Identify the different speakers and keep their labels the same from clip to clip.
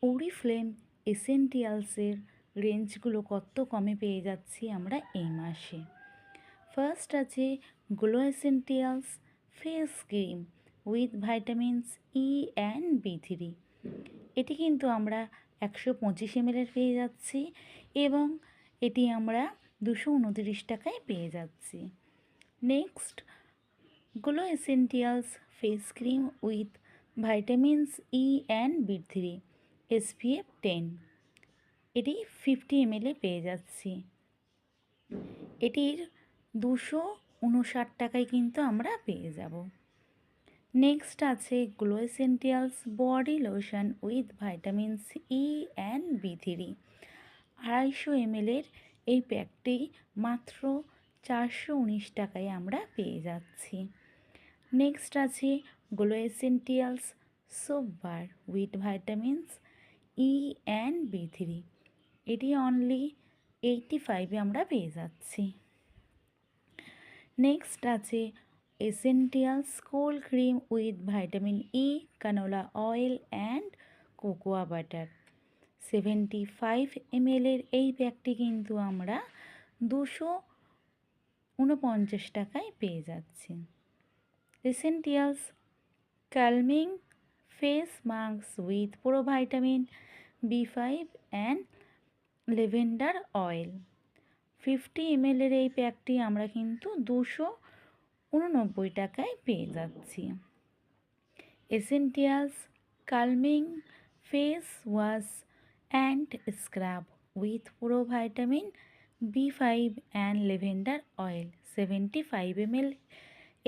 Speaker 1: ওরিফ্লেম এসেন্টিয়ালসের রেঞ্জগুলো কত কমে পেয়ে যাচ্ছি আমরা এই মাসে। ফার্স্ট আছে glow Essentials face cream with vitamins E and বি3। এটি কিন্তু আমরা 125 ml পেয়ে যাচ্ছি এবং এটি আমরা 229 টাকায় পেয়ে যাচ্ছি। Next Glow Essentials face cream with vitamins E and বি3 SPF 10, এটি 50 ml পেয়ে যাচ্ছি। এটির 259 টাকায় কিন্তু আমরা পেয়ে যাব। নেক্সট আছে glow essentials body lotion with vitamins E and বি3, 250 ml এই প্যাকটি মাত্র 419 টাকায় আমরা পেয়ে যাচ্ছি। নেক্সট আছে glow essentials soap bar with vitamins E and বি3, এটি অনলি 85 আমরা পেয়ে যাচ্ছি। নেক্সট আছে essentials cold cream with vitamin E canola oil and cocoa butter, 75 ml এই প্যাকটি কিন্তু আমরা 249 টাকায় পেয়ে যাচ্ছি। Essentials calming face mask with provitamin B5 and lavender oil, 50 ml এই প্যাকটি আমরা কিন্তু 289 টাকায় পেয়ে যাচ্ছি। Essentials calming face wash and scrub with provitamin B5 and lavender oil, 75 ml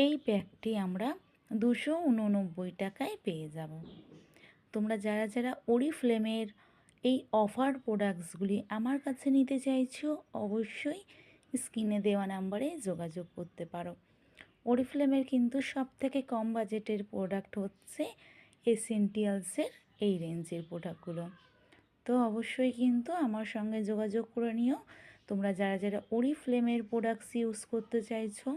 Speaker 1: এই প্যাকটি আমরা 289 টাকায় পেয়ে যাব। তোমরা যারা যারা ওরিফ্লেমের এই অফার প্রোডাক্টসগুলি আমার কাছে নিতে চাইছো অবশ্যই স্ক্রিনে দেওয়া নাম্বারে যোগাযোগ করতে পারো। ওরিফ্লেমের কিন্তু সবথেকে কম বাজেটের প্রোডাক্ট হচ্ছে এসেন্টিয়ালসের এই রেঞ্জের প্রোডাক্টগুলো। তো অবশ্যই কিন্তু আমার সঙ্গে যোগাযোগ করে নিও তোমরা যারা যারা ওরিফ্লেমের প্রোডাক্টস ইউজ করতে চাইছো।